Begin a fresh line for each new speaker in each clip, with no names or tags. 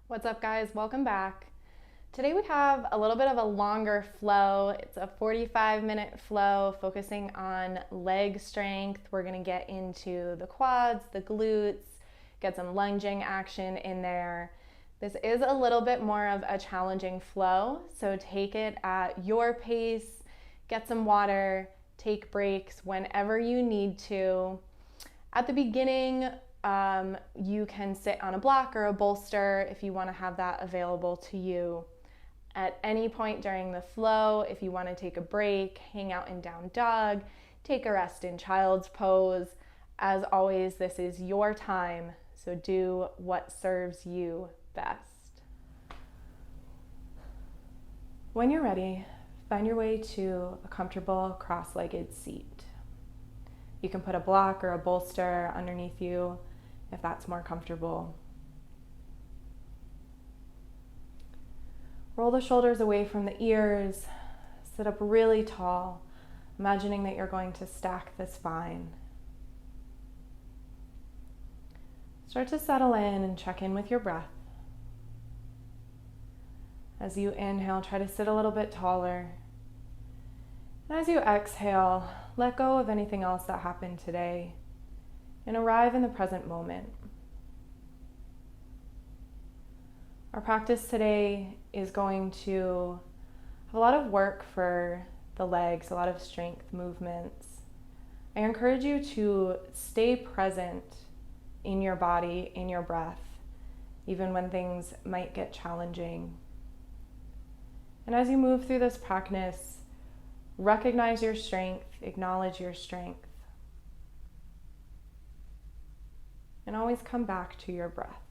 What's up, guys? Welcome back. Today we have a little bit of a longer flow. It's a 45-minute flow focusing on leg strength. We're going to get into the quads, the glutes, get some lunging action in there. This is a little bit more of a challenging flow, so take it at your pace, get some water, take breaks whenever you need to. At the beginning, you can sit on a block or a bolster if you want to have that available to you. At any point during the flow, if you want to take a break, hang out in down dog, take a rest in child's pose. As always, this is your time, so do what serves you best. When you're ready, find your way to a comfortable cross-legged seat. You can put a block or a bolster underneath you if that's more comfortable. Roll the shoulders away from the ears. Sit up really tall, imagining that you're going to stack the spine. Start to settle in and check in with your breath. As you inhale, try to sit a little bit taller. And as you exhale, let go of anything else that happened today and arrive in the present moment. Our practice today is going to have a lot of work for the legs, a lot of strength movements. I encourage you to stay present in your body, in your breath, even when things might get challenging. And as you move through this practice, recognize your strength, acknowledge your strength, and always come back to your breath.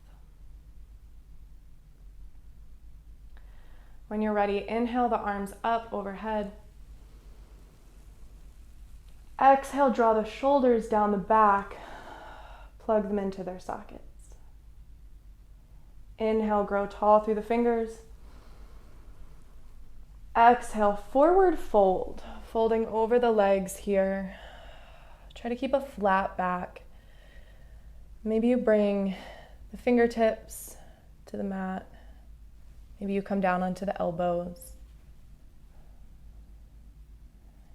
When you're ready, inhale the arms up overhead. Exhale, draw the shoulders down the back, plug them into their sockets. Inhale, grow tall through the fingers. Exhale, forward fold, folding over the legs here. Try to keep a flat back. Maybe you bring the fingertips to the mat. Maybe you come down onto the elbows.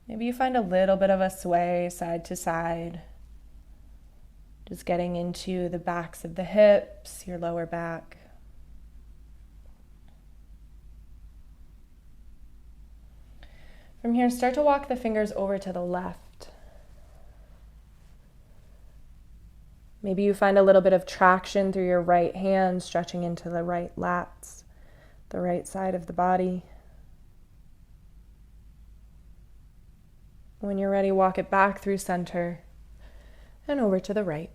Maybe you find a little bit of a sway side to side. Just getting into the backs of the hips, your lower back. From here, start to walk the fingers over to the left. Maybe you find a little bit of traction through your right hand, stretching into the right lats, the right side of the body. When you're ready, walk it back through center and over to the right.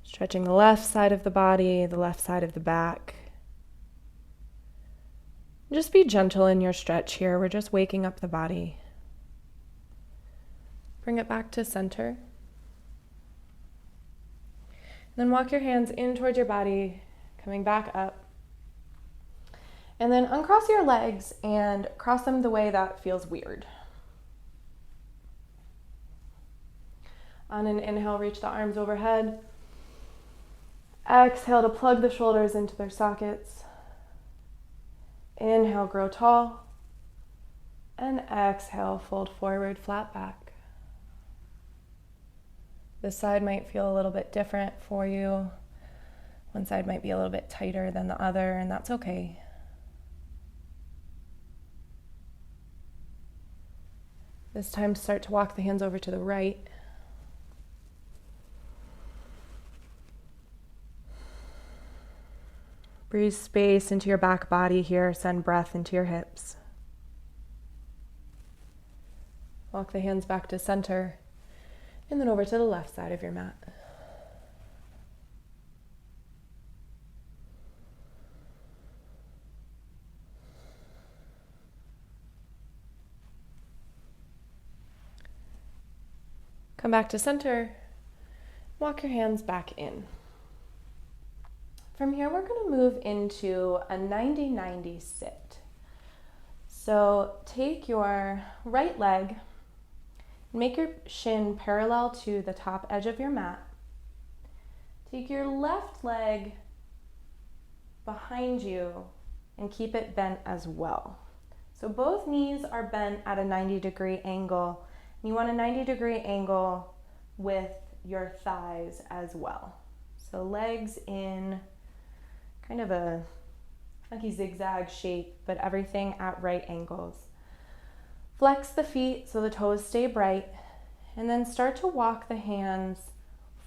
Stretching the left side of the body, the left side of the back. Just be gentle in your stretch here. We're just waking up the body. Bring it back to center. Then walk your hands in towards your body, coming back up. And then uncross your legs and cross them the way that feels weird. On an inhale, reach the arms overhead. Exhale to plug the shoulders into their sockets. Inhale, grow tall. And exhale, fold forward, flat back. This side might feel a little bit different for you. One side might be a little bit tighter than the other, and that's okay. This time, start to walk the hands over to the right. Breathe space into your back body here. Send breath into your hips. Walk the hands back to center and then over to the left side of your mat. Come back to center. Walk your hands back in. From here, we're going to move into a 90-90 sit. So take your right leg, make your shin parallel to the top edge of your mat, Take your left leg behind you and keep it bent as well. So both knees are bent at a 90-degree angle. You want a 90-degree angle with your thighs as well. So legs in kind of a funky zigzag shape, but everything at right angles. Flex the feet so the toes stay bright, and then start to walk the hands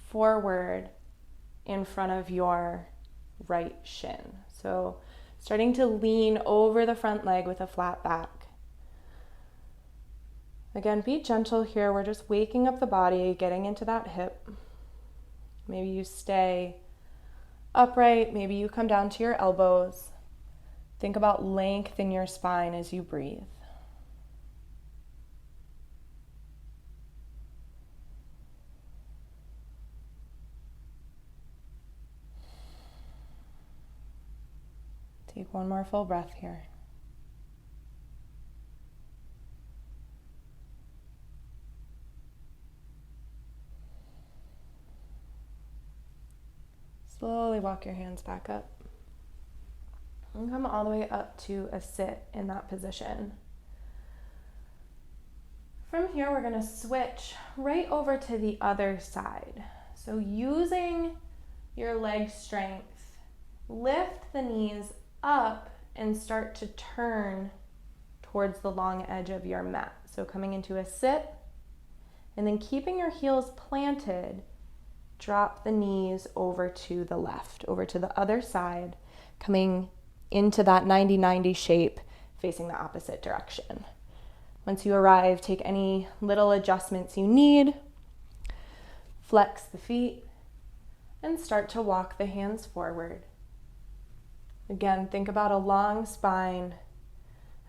forward in front of your right shin. So starting to lean over the front leg with a flat back. Again, be gentle here. We're just waking up the body, getting into that hip. Maybe you stay upright. Maybe you come down to your elbows. Think about length in your spine as you breathe. Take one more full breath here. Slowly walk your hands back up. And come all the way up to a sit in that position. From here, we're going to switch right over to the other side. So using your leg strength, lift the knees up and start to turn towards the long edge of your mat. So coming into a sit, and then keeping your heels planted, drop the knees over to the left, over to the other side, coming into that 90-90 shape, facing the opposite direction. Once you arrive, take any little adjustments you need, flex the feet, and start to walk the hands forward. Again, think about a long spine.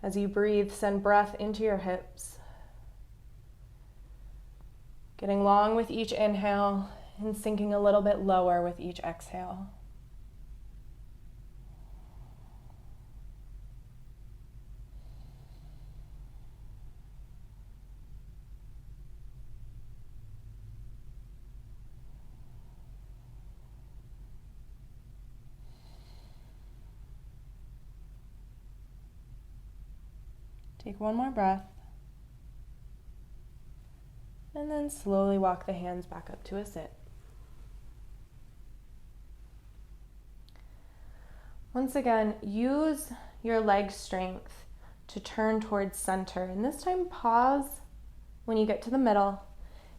As you breathe, send breath into your hips. Getting long with each inhale and sinking a little bit lower with each exhale. Take one more breath. And then slowly walk the hands back up to a sit. Once again, use your leg strength to turn towards center. And this time, pause when you get to the middle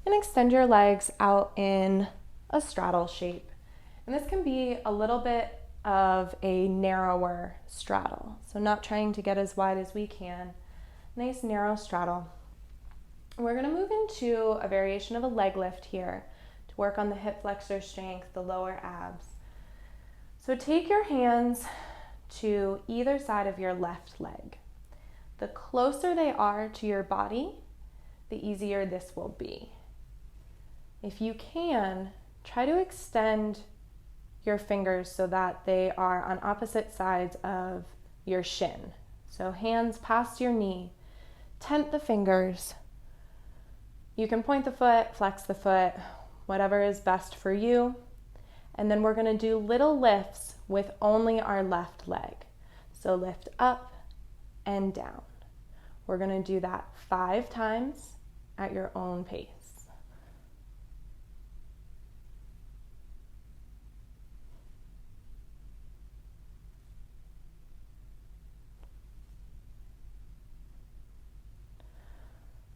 and extend your legs out in a straddle shape. And this can be a little bit of a narrower straddle. So not trying to get as wide as we can. Nice narrow straddle. We're going to move into a variation of a leg lift here to work on the hip flexor strength, the lower abs. So take your hands to either side of your left leg. The closer they are to your body, the easier this will be. If you can, try to extend your fingers so that they are on opposite sides of your shin. So hands past your knee. Tent the fingers. You can point the foot, flex the foot, whatever is best for you. And then we're going to do little lifts with only our left leg. So lift up and down. We're going to do that 5 times at your own pace.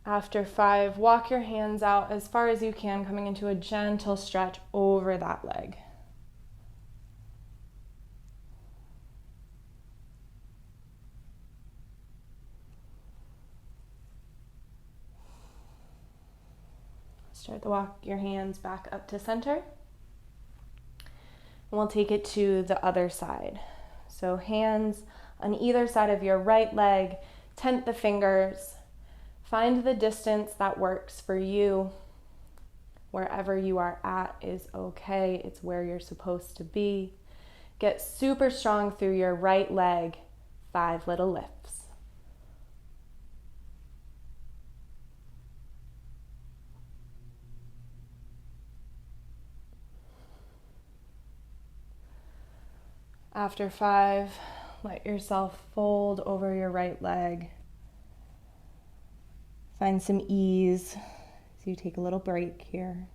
After 5, walk your hands out as far as you can, coming into a gentle stretch over that leg. Start to walk your hands back up to center. And we'll take it to the other side. So hands on either side of your right leg, tent the fingers. Find the distance that works for you. Wherever you are at is okay. It's where you're supposed to be. Get super strong through your right leg. 5 little lifts. After 5, let yourself fold over your right leg. Find some ease as you take a little break here.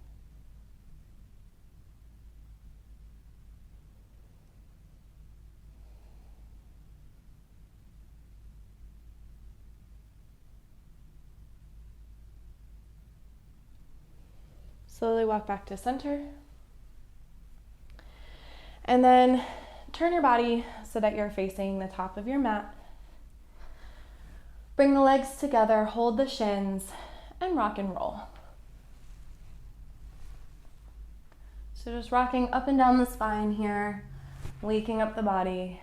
Slowly walk back to center. And then turn your body so that you're facing the top of your mat. Bring the legs together, hold the shins, and rock and roll. So just rocking up and down the spine here, waking up the body.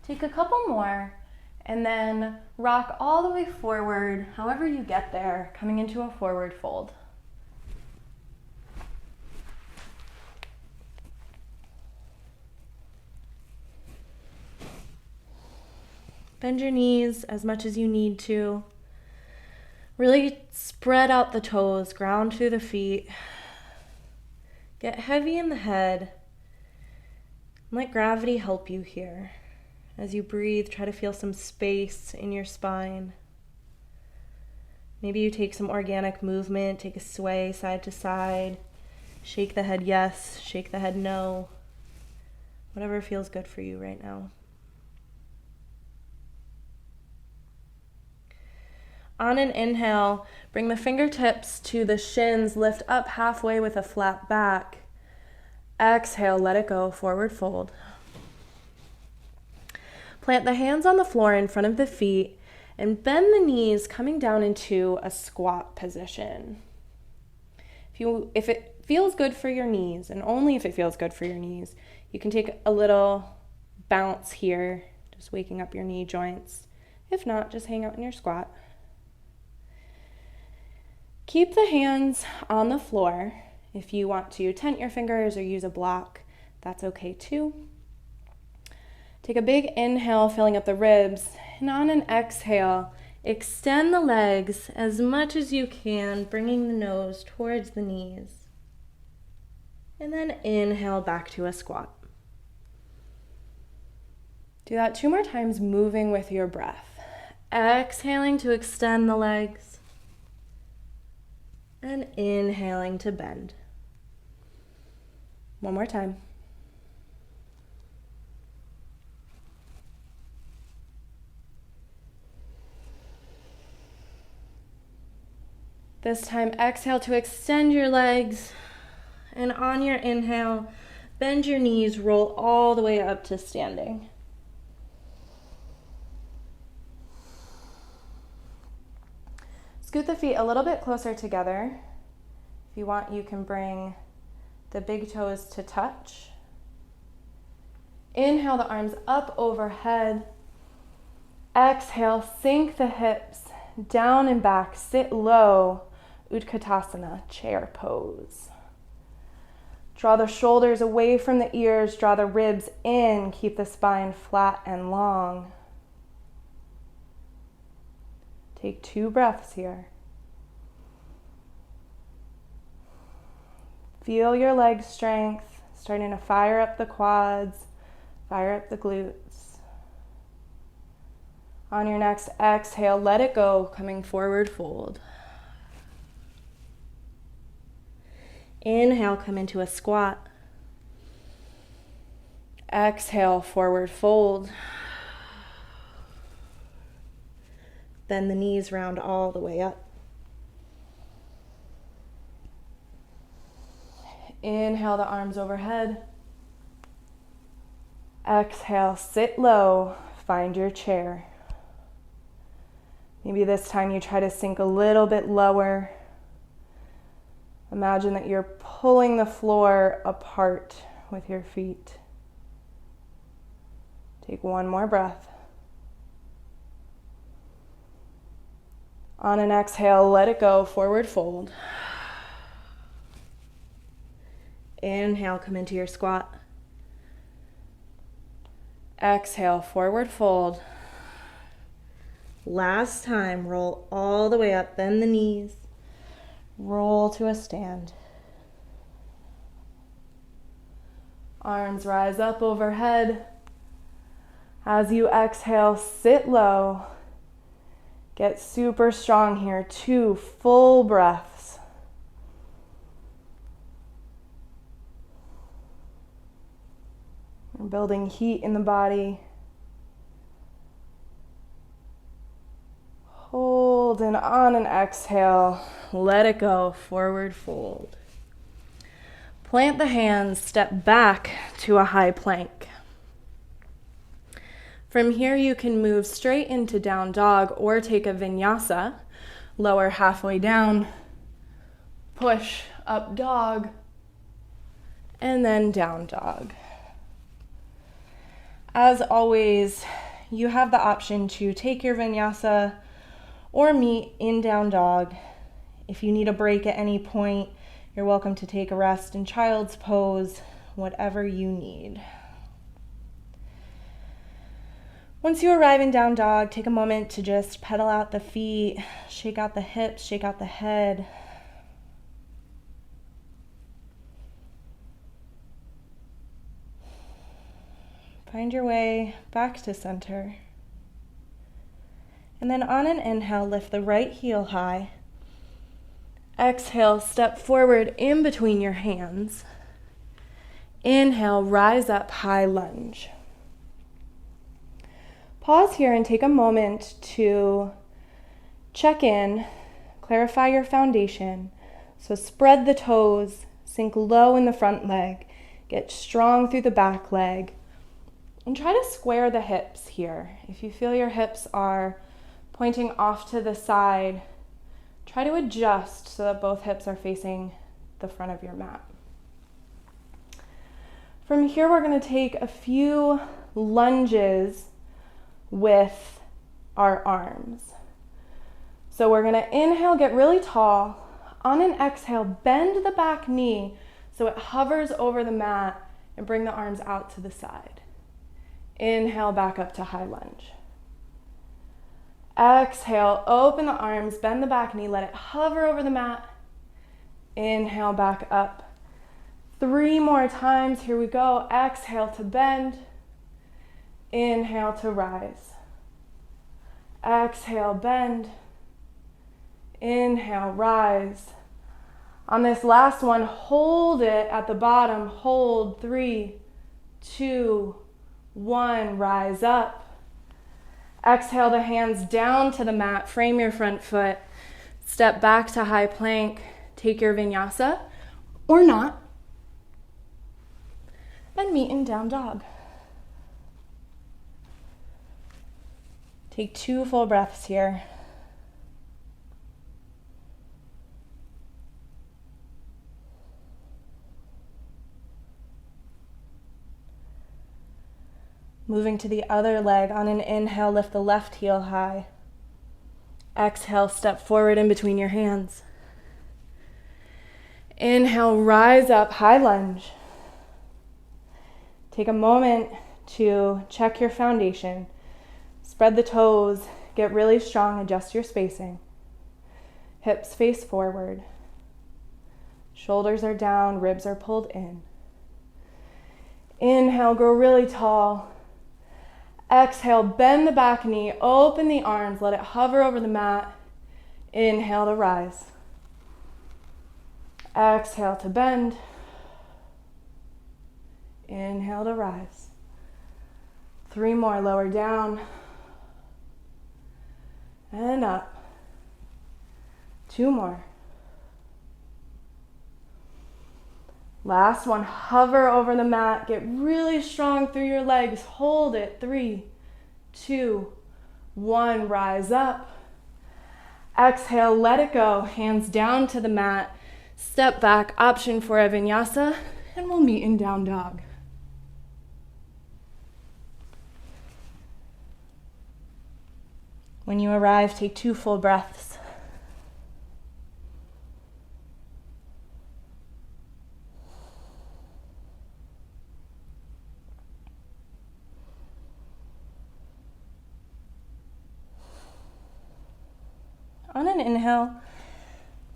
Take a couple more, and then rock all the way forward, however you get there, coming into a forward fold. Bend your knees as much as you need to. Really spread out the toes, ground through the feet. Get heavy in the head. Let gravity help you here. As you breathe, try to feel some space in your spine. Maybe you take some organic movement, take a sway side to side. Shake the head yes, shake the head no. Whatever feels good for you right now. On an inhale, bring the fingertips to the shins, lift up halfway with a flat back. Exhale, let it go, forward fold. Plant the hands on the floor in front of the feet and bend the knees, coming down into a squat position. If it feels good for your knees, and only if it feels good for your knees, you can take a little bounce here, just waking up your knee joints. If not, just hang out in your squat. Keep the hands on the floor. If you want to tent your fingers or use a block, that's okay too. Take a big inhale, filling up the ribs, and on an exhale, extend the legs as much as you can, bringing the nose towards the knees. And then inhale back to a squat. Do that 2 more times, moving with your breath. Exhaling to extend the legs. And inhaling to bend. 1 more time. This time, exhale to extend your legs. And on your inhale, bend your knees, roll all the way up to standing. Scoot the feet a little bit closer together. If you want, you can bring the big toes to touch. Inhale the arms up overhead. Exhale, sink the hips down and back, sit low, Utkatasana, chair pose. Draw the shoulders away from the ears, draw the ribs in, keep the spine flat and long. Take 2 breaths here. Feel your leg strength, starting to fire up the quads, fire up the glutes. On your next exhale, let it go, coming forward fold. Inhale, come into a squat. Exhale, forward fold. Bend the knees round all the way up. Inhale the arms overhead. Exhale, sit low, find your chair. Maybe this time you try to sink a little bit lower. Imagine that you're pulling the floor apart with your feet. Take 1 more breath. On an exhale, let it go, forward fold. Inhale, come into your squat. Exhale, forward fold. Last time, roll all the way up, bend the knees. Roll to a stand. Arms rise up overhead. As you exhale, sit low. Get super strong here. 2 full breaths. We're building heat in the body. Hold, and on an exhale, let it go, forward fold. Plant the hands, step back to a high plank. From here, you can move straight into down dog or take a vinyasa, lower halfway down, push up dog, and then down dog. As always, you have the option to take your vinyasa or meet in down dog. If you need a break at any point, you're welcome to take a rest in child's pose, whatever you need. Once you arrive in down dog, take a moment to just pedal out the feet, shake out the hips, shake out the head. Find your way back to center. And then on an inhale, lift the right heel high. Exhale, step forward in between your hands. Inhale, rise up, high lunge. Pause here and take a moment to check in, clarify your foundation. So spread the toes, sink low in the front leg, get strong through the back leg, and try to square the hips here. If you feel your hips are pointing off to the side, try to adjust so that both hips are facing the front of your mat. From here, we're going to take a few lunges with our arms. So we're going to inhale, get really tall. On an exhale, bend the back knee so it hovers over the mat and bring the arms out to the side. Inhale, back up to high lunge. Exhale, open the arms, bend the back knee, let it hover over the mat. Inhale, back up. 3 more times, here we go. Exhale to bend. Inhale to rise. Exhale, bend. Inhale, rise. On this last one, hold it at the bottom. Hold, 3, 2, 1, rise up. Exhale the hands down to the mat, frame your front foot, step back to high plank, take your vinyasa, or not, and meet in down dog. Take 2 full breaths here. Moving to the other leg, on an inhale, lift the left heel high. Exhale, step forward in between your hands. Inhale, rise up, high lunge. Take a moment to check your foundation. Spread the toes, get really strong, adjust your spacing. Hips face forward. Shoulders are down, ribs are pulled in. Inhale, grow really tall. Exhale, bend the back knee, open the arms, let it hover over the mat. Inhale to rise. Exhale to bend. Inhale to rise. 3 more, lower down. And up. 2 more. Last one, hover over the mat, get really strong through your legs, hold it, 3, 2, 1, rise up. Exhale, let it go, hands down to the mat, step back, option for a vinyasa, and we'll meet in down dog. When you arrive, take 2 full breaths. On an inhale,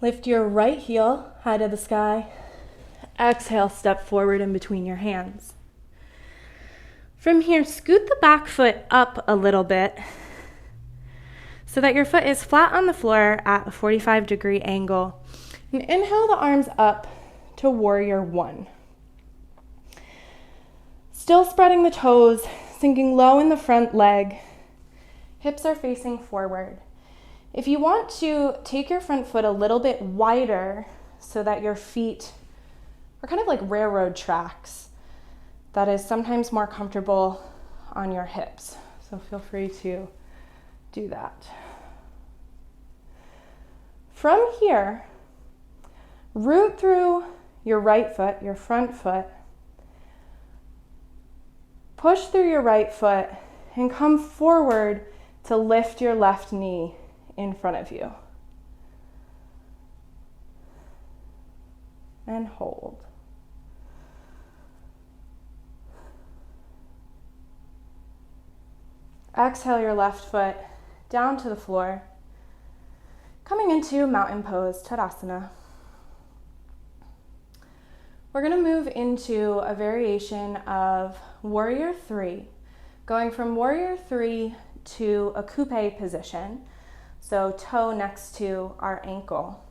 lift your right heel high to the sky. Exhale, step forward in between your hands. From here, scoot the back foot up a little bit so that your foot is flat on the floor at a 45-degree angle. And inhale the arms up to warrior one. Still spreading the toes, sinking low in the front leg. Hips are facing forward. If you want to take your front foot a little bit wider so that your feet are kind of like railroad tracks, that is sometimes more comfortable on your hips. So feel free to do that. From here, root through your right foot, your front foot, push through your right foot and come forward to lift your left knee in front of you. And hold. Exhale your left foot down to the floor, coming into mountain pose, Tadasana. We're going to move into a variation of warrior three, going from warrior three to a coupe position, so toe next to our ankle.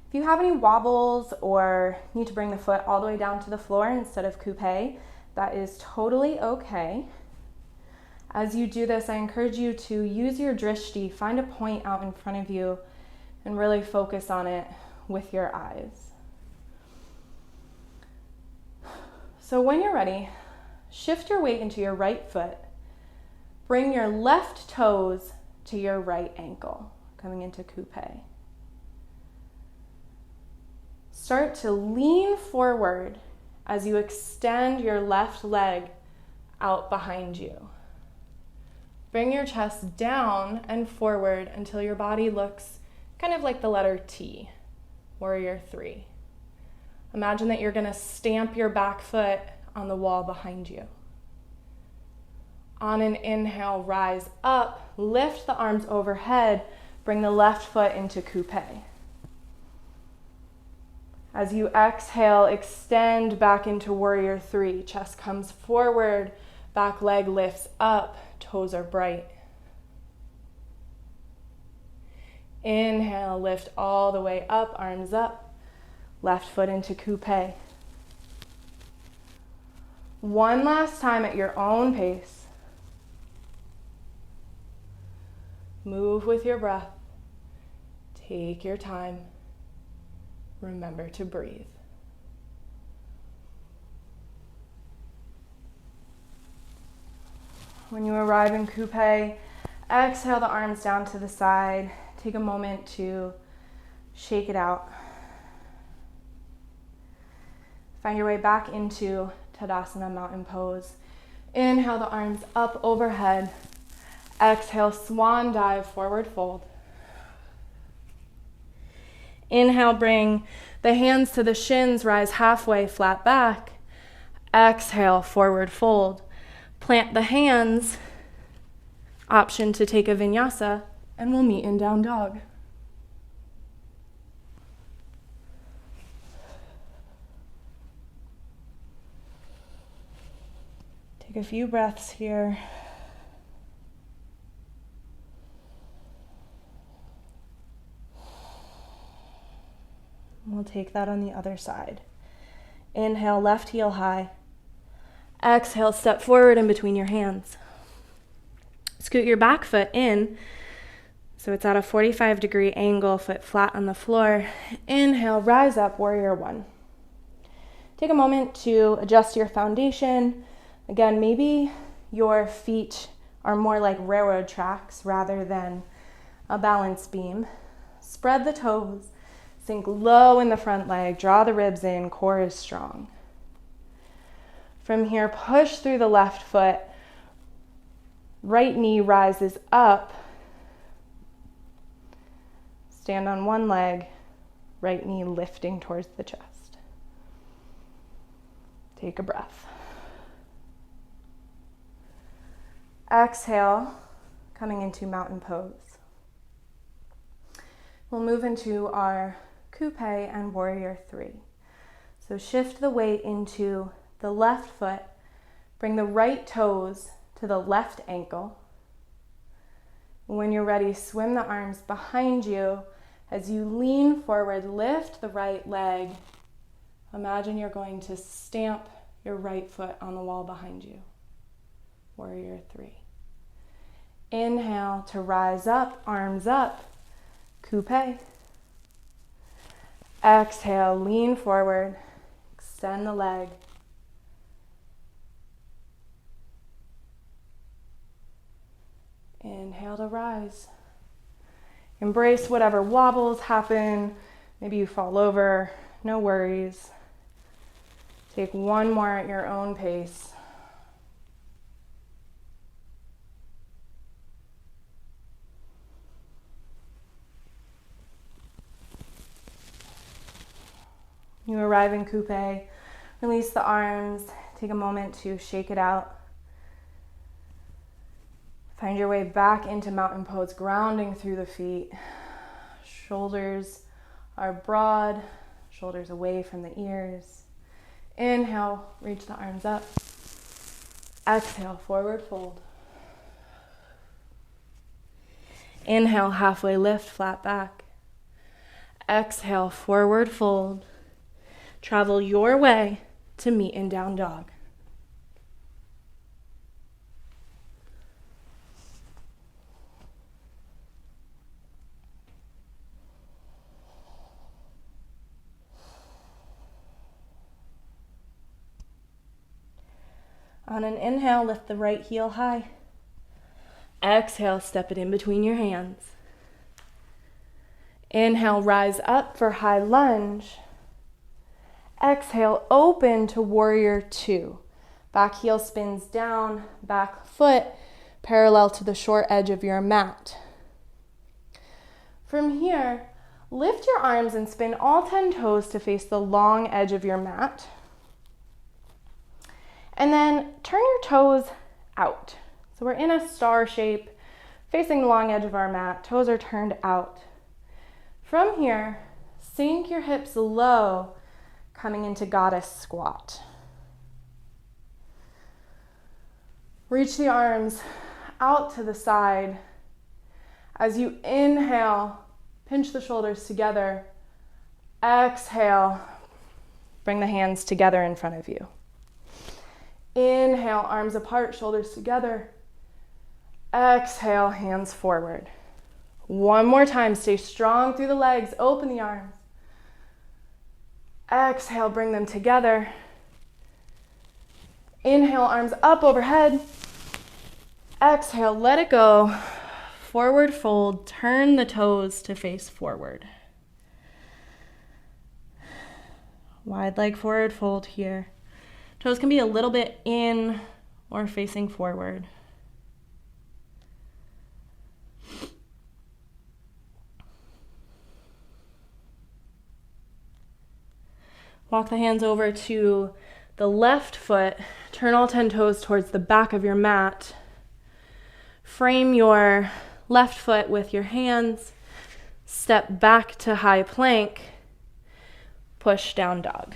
If you have any wobbles or need to bring the foot all the way down to the floor instead of coupe, that is totally okay. As you do this, I encourage you to use your drishti, find a point out in front of you, and really focus on it with your eyes. So when you're ready, shift your weight into your right foot. Bring your left toes to your right ankle, coming into coupe. Start to lean forward as you extend your left leg out behind you. Bring your chest down and forward until your body looks kind of like the letter T, warrior three. Imagine that you're going to stamp your back foot on the wall behind you. On an inhale, rise up, lift the arms overhead, bring the left foot into coupe. As you exhale, extend back into warrior three. Chest comes forward, back leg lifts up, toes are bright. Inhale, lift all the way up, arms up, left foot into coupe. One last time at your own pace. Move with your breath. Take your time. Remember to breathe. When you arrive in coupe, exhale the arms down to the side. Take a moment to shake it out. Find your way back into Tadasana, mountain pose. Inhale the arms up overhead. Exhale, swan dive, forward fold. Inhale, bring the hands to the shins, rise halfway, flat back. Exhale, forward fold. Plant the hands, option to take a vinyasa, and we'll meet in down dog. Take a few breaths here. We'll take that on the other side. Inhale, left heel high. Exhale, step forward in between your hands. Scoot your back foot in, so it's at a 45-degree angle, foot flat on the floor. Inhale, rise up, warrior one. Take a moment to adjust your foundation. Again, maybe your feet are more like railroad tracks rather than a balance beam. Spread the toes, sink low in the front leg, draw the ribs in, core is strong. From here, push through the left foot. Right knee rises up. Stand on one leg, right knee lifting towards the chest. Take a breath. Exhale, coming into mountain pose. We'll move into our coupe and warrior three. So shift the weight into the left foot, Bring the right toes to the left ankle. When you're ready, swim the arms behind you. As you lean forward, lift the right leg. Imagine you're going to stamp your right foot on the wall behind you. Warrior 3. Inhale to rise up, arms up, coupe. Exhale, lean forward, extend the leg. Inhale to rise. Embrace whatever wobbles happen. Maybe you fall over, no worries. Take one more at your own pace. You arrive in coupe, release the arms, take a moment to shake it out. Find your way back into mountain pose, grounding through the feet. Shoulders are broad, shoulders away from the ears. Inhale, reach the arms up. Exhale, forward fold. Inhale, halfway lift, flat back. Exhale, forward fold. Travel your way to meet in down dog. On an inhale, lift the right heel high. Exhale, step it in between your hands. Inhale, rise up for high lunge. Exhale, open to warrior 2. Back heel spins down, back foot parallel to the short edge of your mat. From here, lift your arms and spin all 10 toes to face the long edge of your mat. And then turn your toes out. So we're in a star shape, facing the long edge of our mat. Toes are turned out. From here, sink your hips low, coming into goddess squat. Reach the arms out to the side. As you inhale, pinch the shoulders together. Exhale, bring the hands together in front of you. Inhale, arms apart, shoulders together. Exhale, hands forward. One more time, stay strong through the legs, open the arms. Exhale, bring them together. Inhale, arms up overhead. Exhale, let it go. Forward fold, turn the toes to face forward. Wide leg forward fold here. Toes can be a little bit in or facing forward. Walk the hands over to the left foot. Turn all 10 toes towards the back of your mat. Frame your left foot with your hands. Step back to high plank. Push down dog.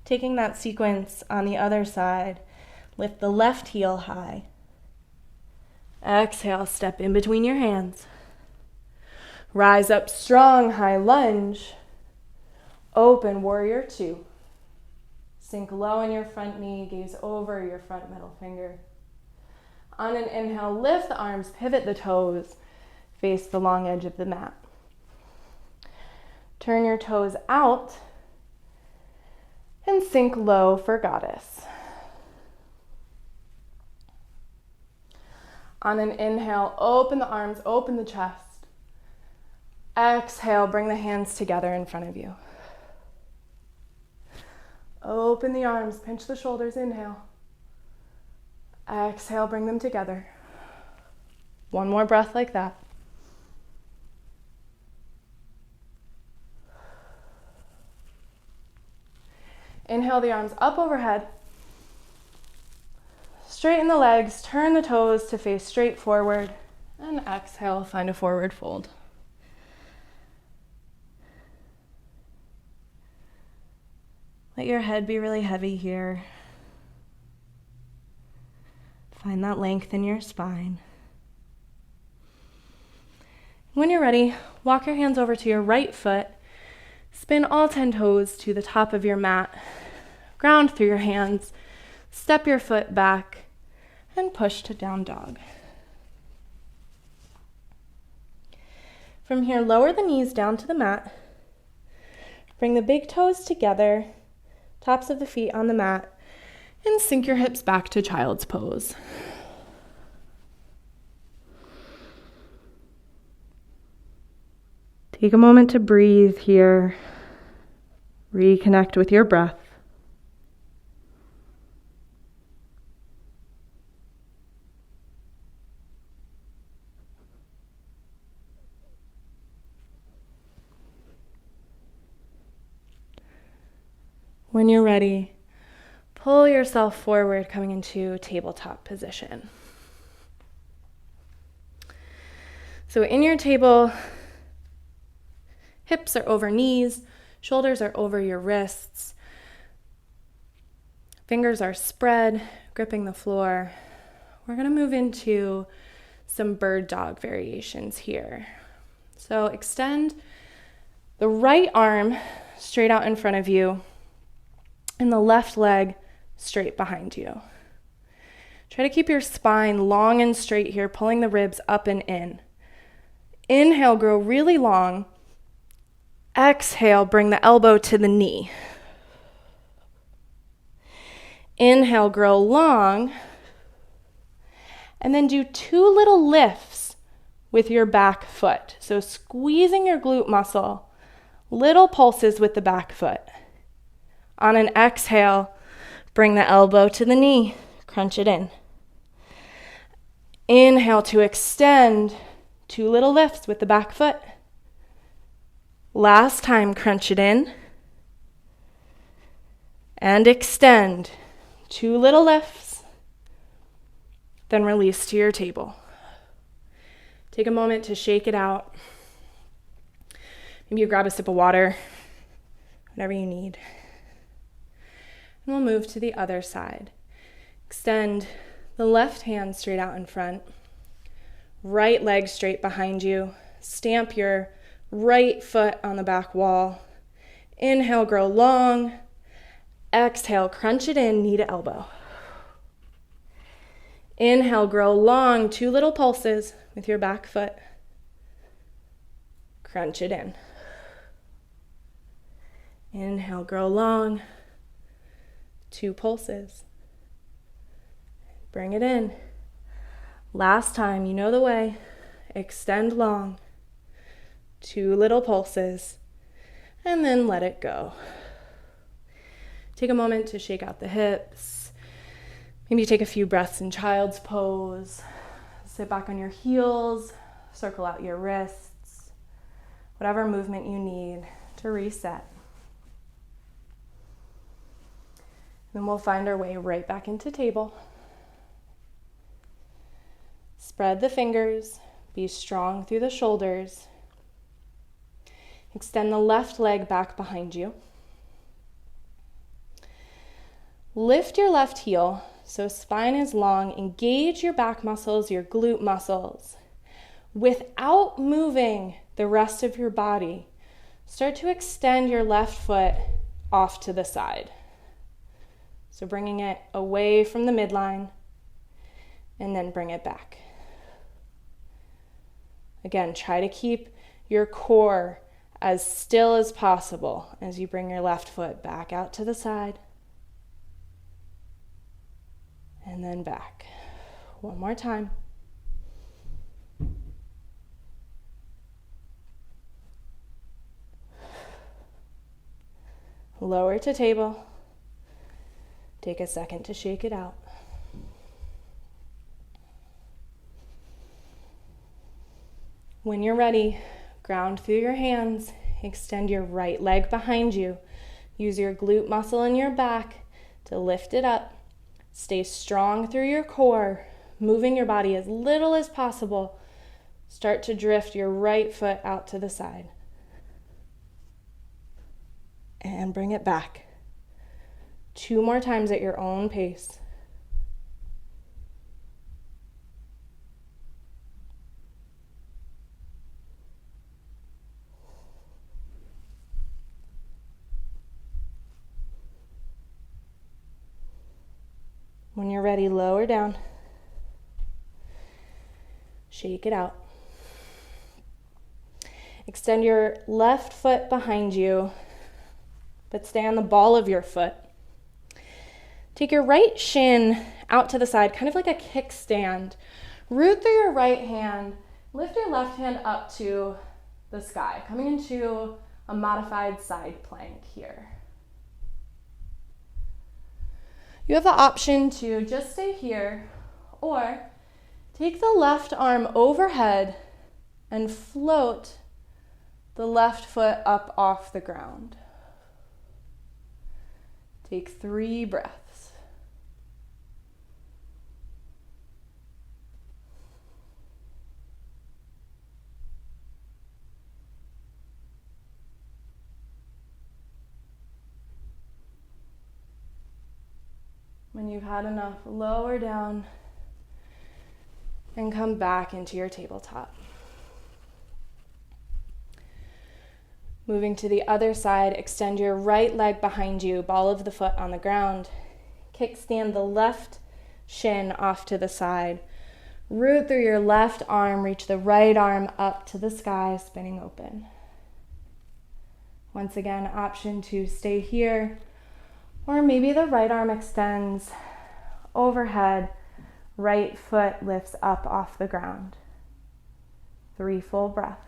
Taking that sequence on the other side, lift the left heel high. Exhale, step in between your hands. Rise up strong, high lunge. Open, warrior 2. Sink low in your front knee, gaze over your front middle finger. On an inhale, lift the arms, pivot the toes, face the long edge of the mat. Turn your toes out and sink low for goddess. On an inhale, open the arms, open the chest. Exhale, bring the hands together in front of you. Open the arms, pinch the shoulders, inhale. Exhale, bring them together. One more breath like that. Inhale the arms up overhead. Straighten the legs, turn the toes to face straight forward, and exhale, find a forward fold. Let your head be really heavy here. Find that length in your spine. When you're ready, walk your hands over to your right foot. Spin all 10 toes to the top of your mat. Ground through your hands. Step your foot back and push to down dog. From here, lower the knees down to the mat. Bring the big toes together, tops of the feet on the mat, and sink your hips back to child's pose. Take a moment to breathe here. Reconnect with your breath. When you're ready, pull yourself forward, coming into tabletop position. So in your table, hips are over knees, shoulders are over your wrists, fingers are spread, gripping the floor. We're going to move into some bird dog variations here. So extend the right arm straight out in front of you, and the left leg straight behind you. Try to keep your spine long and straight here, pulling the ribs up and in. Inhale, grow really long. Exhale, bring the elbow to the knee. Inhale, grow long. And then do 2 little lifts with your back foot. So squeezing your glute muscle, little pulses with the back foot. On an exhale, bring the elbow to the knee, crunch it in. Inhale to extend, 2 little lifts with the back foot. Last time, crunch it in. And extend, 2 little lifts. Then release to your table. Take a moment to shake it out. Maybe you grab a sip of water, whatever you need. And we'll move to the other side. Extend the left hand straight out in front. Right leg straight behind you. Stamp your right foot on the back wall. Inhale, grow long. Exhale, crunch it in, knee to elbow. Inhale, grow long, 2 little pulses with your back foot. Crunch it in. Inhale, grow long. 2 pulses. Bring it in. Last time, you know the way. Extend long. 2 little pulses. And then let it go. Take a moment to shake out the hips. Maybe take a few breaths in child's pose. Sit back on your heels. Circle out your wrists. Whatever movement you need to reset. Then we'll find our way right back into table. Spread the fingers, be strong through the shoulders. Extend the left leg back behind you. Lift your left heel so spine is long. Engage your back muscles, your glute muscles. Without moving the rest of your body, start to extend your left foot off to the side. So bringing it away from the midline and then bring it back. Again, try to keep your core as still as possible as you bring your left foot back out to the side and then back. One more time. Lower to table. Take a second to shake it out. When you're ready, ground through your hands, extend your right leg behind you. Use your glute muscle in your back to lift it up. Stay strong through your core, moving your body as little as possible. Start to drift your right foot out to the side. And bring it back. 2 more times at your own pace. When you're ready, lower down. Shake it out. Extend your left foot behind you, but stay on the ball of your foot. Take your right shin out to the side, kind of like a kickstand. Root through your right hand. Lift your left hand up to the sky, coming into a modified side plank here. You have the option to just stay here or take the left arm overhead and float the left foot up off the ground. Take 3 breaths. When you've had enough, lower down and come back into your tabletop. Moving to the other side, extend your right leg behind you, ball of the foot on the ground. Kickstand the left shin off to the side. Root through your left arm, reach the right arm up to the sky, spinning open. Once again, option to stay here, or maybe the right arm extends overhead, right foot lifts up off the ground. 3 full breaths.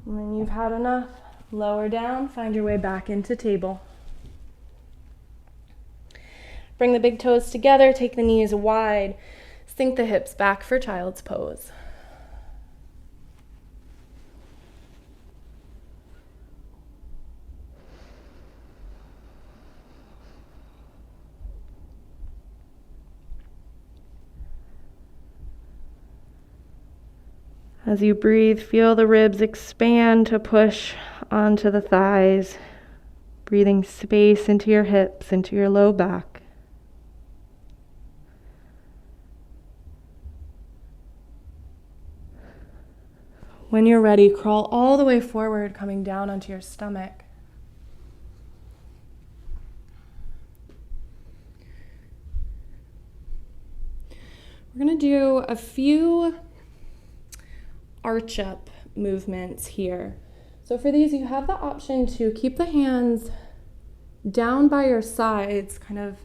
When you've had enough, lower down, find your way back into table. Bring the big toes together, take the knees wide, sink the hips back for child's pose. As you breathe, feel the ribs expand to push onto the thighs, breathing space into your hips, into your low back. When you're ready, crawl all the way forward, coming down onto your stomach. We're going to do a few arch up movements here. So for these, you have the option to keep the hands down by your sides, kind of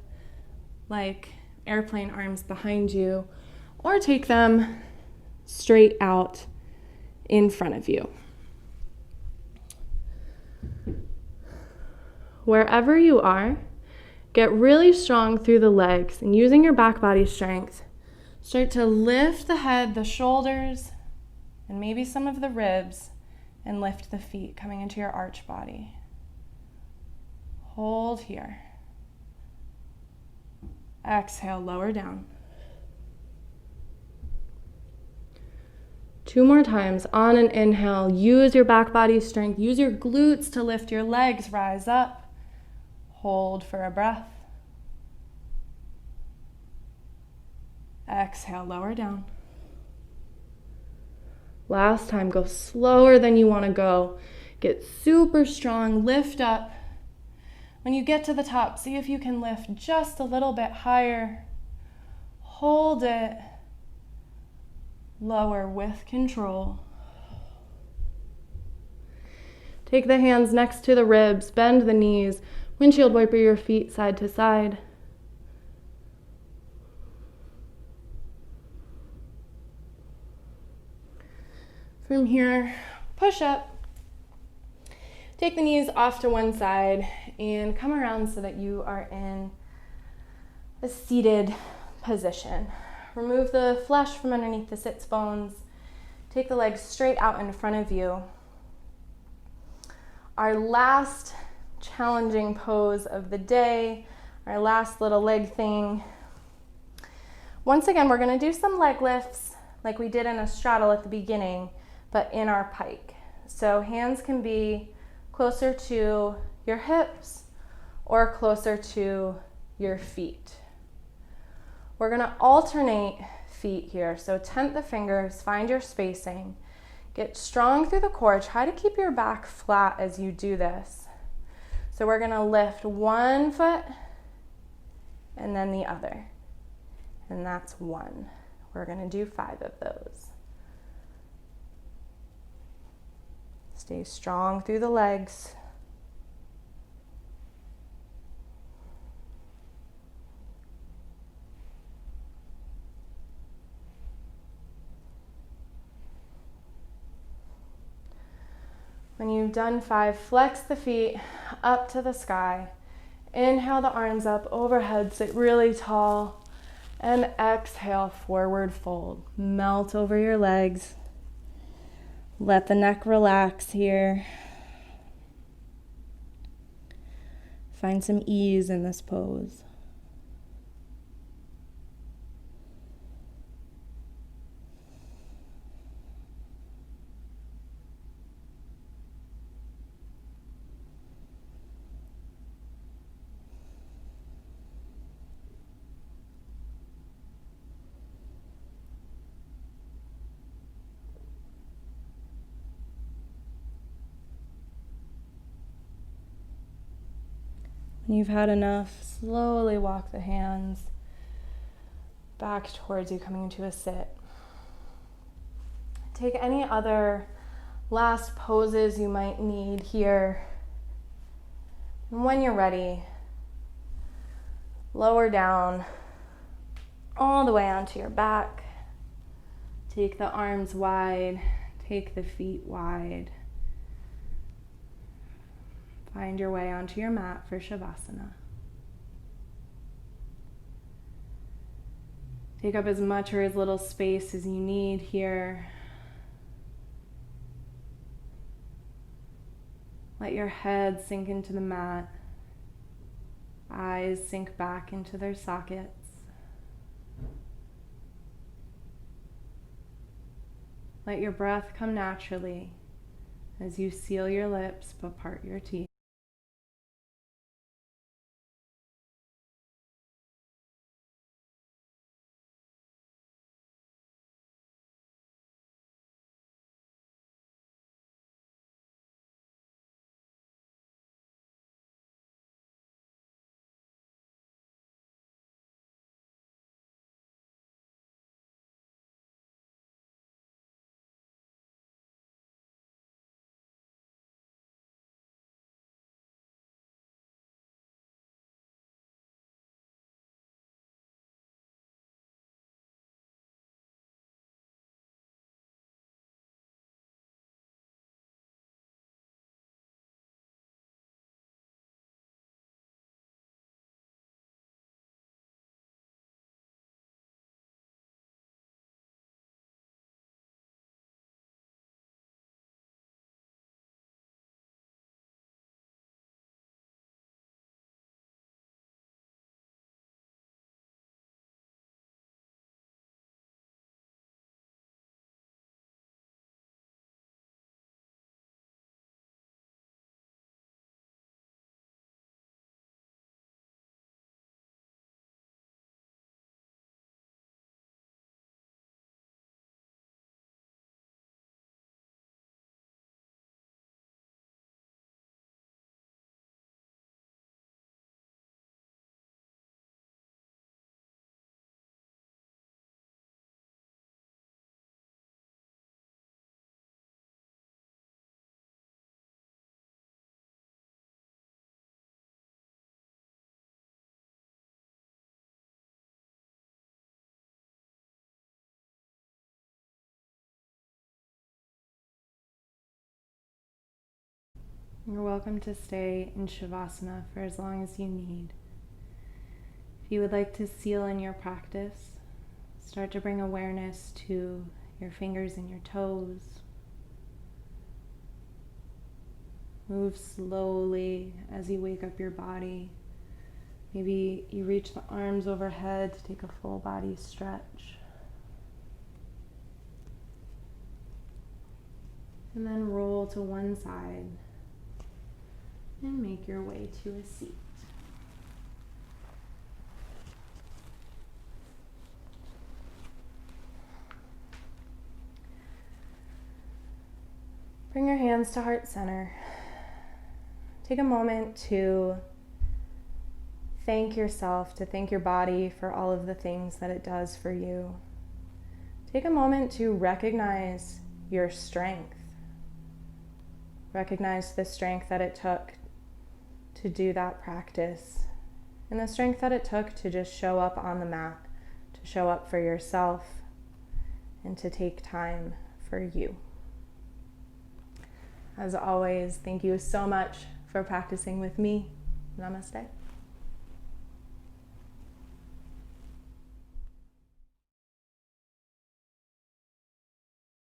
like airplane arms behind you, or take them straight out in front of you. Wherever you are, get really strong through the legs, and using your back body strength, start to lift the head, the shoulders, and maybe some of the ribs, and lift the feet, coming into your arch body. Hold here. Exhale, lower down. 2 more times. On an inhale, use your back body strength. Use your glutes to lift your legs, rise up. Hold for a breath. Exhale, lower down. Last time, go slower than you want to go. Get super strong, lift up. When you get to the top, see if you can lift just a little bit higher. Hold it. Lower with control. Take the hands next to the ribs, bend the knees, windshield wiper your feet side to side. From here, push up. Take the knees off to one side and come around so that you are in a seated position. Remove the flesh from underneath the sits bones. Take the legs straight out in front of you. our last challenging pose of the day, our last little leg thing. Once again, we're going to do some leg lifts like we did in a straddle at the beginning, but in our pike. So hands can be closer to your hips or closer to your feet. We're going to alternate feet here. So tent the fingers, find your spacing. Get strong through the core. Try to keep your back flat as you do this. So we're going to lift one foot and then the other. And that's one. We're going to do 5 of those. Stay strong through the legs. When you've done 5, flex the feet up to the sky. Inhale the arms up overhead, sit really tall. And exhale, forward fold. Melt over your legs. Let the neck relax here. Find some ease in this pose. When you've had enough, slowly walk the hands back towards you, coming into a sit. Take any other last poses you might need here. And when you're ready, lower down all the way onto your back. Take the arms wide, take the feet wide. Find your way onto your mat for Shavasana. Take up as much or as little space as you need here. Let your head sink into the mat. Eyes sink back into their sockets. Let your breath come naturally as you seal your lips but part your teeth. You're welcome to stay in Shavasana for as long as you need. If you would like to seal in your practice, start to bring awareness to your fingers and your toes. Move slowly as you wake up your body. Maybe you reach the arms overhead to take a full body stretch. And then roll to one side and make your way to a seat. Bring your hands to heart center. Take a moment to thank yourself, to thank your body for all of the things that it does for you. Take a moment to recognize your strength. Recognize the strength that it took to do that practice, and the strength that it took to just show up on the mat, to show up for yourself, and to take time for you. As always, thank you so much for practicing with me. Namaste.